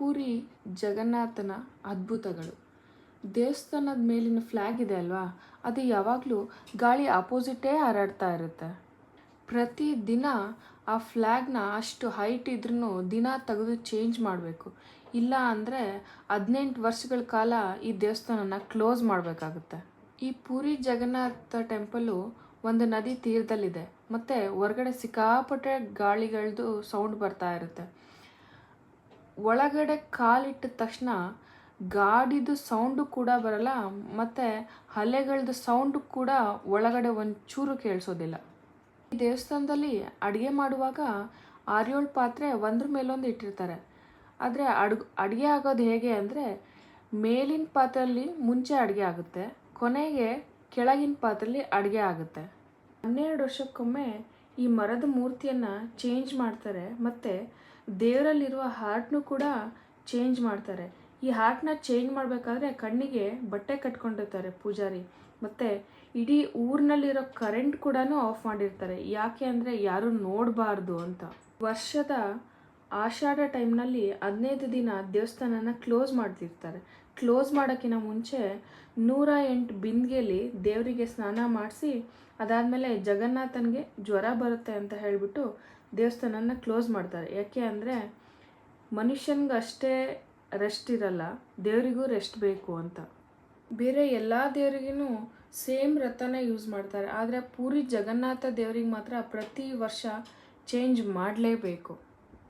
ಪೂರಿ ಜಗನ್ನಾಥನ ಅದ್ಭುತಗಳು. ದೇವಸ್ಥಾನದ ಮೇಲಿನ ಫ್ಲ್ಯಾಗ್ ಇದೆ ಅಲ್ವಾ, ಅದು ಯಾವಾಗಲೂ ಗಾಳಿ ಆಪೋಸಿಟೇ ಹಾರಾಡ್ತಾ ಇರುತ್ತೆ. ಪ್ರತಿ ದಿನ ಆ ಫ್ಲ್ಯಾಗ್ನ ಅಷ್ಟು ಹೈಟ್ ಇದ್ರೂ ದಿನ ತೆಗೆದು ಚೇಂಜ್ ಮಾಡಬೇಕು. ಇಲ್ಲ ಅಂದರೆ 18 ವರ್ಷಗಳ ಕಾಲ ಈ ದೇವಸ್ಥಾನನ ಕ್ಲೋಸ್ ಮಾಡಬೇಕಾಗುತ್ತೆ. ಈ ಪೂರಿ ಜಗನ್ನಾಥ ಟೆಂಪಲ್ಲು ಒಂದು ನದಿ ತೀರದಲ್ಲಿದೆ ಮತ್ತು ಹೊರಗಡೆ ಸಿಕ್ಕಾಪಟ್ಟೆ ಗಾಳಿಗಳದ್ದು ಸೌಂಡ್ ಬರ್ತಾ ಇರುತ್ತೆ. ಒಳಗಡೆ ಕಾಲಿಟ್ಟ ತಕ್ಷಣ ಗಾಡಿದು ಸೌಂಡು ಕೂಡ ಬರಲ್ಲ ಮತ್ತು ಅಲೆಗಳದ್ದು ಸೌಂಡು ಕೂಡ ಒಳಗಡೆ ಒಂಚೂರು ಕೇಳಿಸೋದಿಲ್ಲ. ಈ ದೇವಸ್ಥಾನದಲ್ಲಿ ಅಡುಗೆ ಮಾಡುವಾಗ 6-7 ಪಾತ್ರೆ ಒಂದ್ರ ಮೇಲೊಂದು ಇಟ್ಟಿರ್ತಾರೆ. ಆದರೆ ಅಡುಗೆ ಆಗೋದು ಹೇಗೆ ಅಂದರೆ, ಮೇಲಿನ ಪಾತ್ರೆಯಲ್ಲಿ ಮುಂಚೆ ಅಡುಗೆ ಆಗುತ್ತೆ, ಕೊನೆಗೆ ಕೆಳಗಿನ ಪಾತ್ರೆಯಲ್ಲಿ ಅಡುಗೆ ಆಗುತ್ತೆ. 12 ವರ್ಷಕ್ಕೊಮ್ಮೆ ಈ ಮರದ ಮೂರ್ತಿಯನ್ನು ಚೇಂಜ್ ಮಾಡ್ತಾರೆ ಮತ್ತು ದೇವರಲ್ಲಿರುವ ಹಾರ್ಟ್ನೂ ಕೂಡ ಚೇಂಜ್ ಮಾಡ್ತಾರೆ. ಈ ಹಾರ್ಟ್ನ ಚೇಂಜ್ ಮಾಡಬೇಕಾದ್ರೆ ಕಣ್ಣಿಗೆ ಬಟ್ಟೆ ಕಟ್ಕೊಂಡಿರ್ತಾರೆ ಪೂಜಾರಿ, ಮತ್ತು ಇಡೀ ಊರಿನಲ್ಲಿರೋ ಕರೆಂಟ್ ಕೂಡ ಆಫ್ ಮಾಡಿರ್ತಾರೆ. ಯಾಕೆ ಅಂದರೆ ಯಾರೂ ನೋಡಬಾರ್ದು ಅಂತ. ವರ್ಷದ ಆಷಾಢ ಟೈಮ್ನಲ್ಲಿ 15 ದಿನ ದೇವಸ್ಥಾನನ ಕ್ಲೋಸ್ ಮಾಡ್ತಿರ್ತಾರೆ. ಕ್ಲೋಸ್ ಮಾಡೋಕ್ಕಿಂತ ಮುಂಚೆ 108 ಬಿಂದಿಗೆಯಲ್ಲಿ ದೇವರಿಗೆ ಸ್ನಾನ ಮಾಡಿಸಿ, ಅದಾದಮೇಲೆ ಜಗನ್ನಾಥನಿಗೆ ಜ್ವರ ಬರುತ್ತೆ ಅಂತ ಹೇಳಿಬಿಟ್ಟು ದೇವಸ್ಥಾನನ ಕ್ಲೋಸ್ ಮಾಡ್ತಾರೆ. ಯಾಕೆ ಅಂದರೆ ಮನುಷ್ಯನಿಗೆ ಅಷ್ಟೇ ರೆಸ್ಟ್ ಇರಲ್ಲ, ದೇವರಿಗೂ ರೆಸ್ಟ್ ಬೇಕು ಅಂತ. ಬೇರೆ ಎಲ್ಲ ದೇವರಿಗೂ ಸೇಮ್ ರಥನ ಯೂಸ್ ಮಾಡ್ತಾರೆ, ಆದರೆ ಪೂರಿ ಜಗನ್ನಾಥ ದೇವರಿಗೆ ಮಾತ್ರ ಪ್ರತಿ ವರ್ಷ ಚೇಂಜ್ ಮಾಡಲೇಬೇಕು.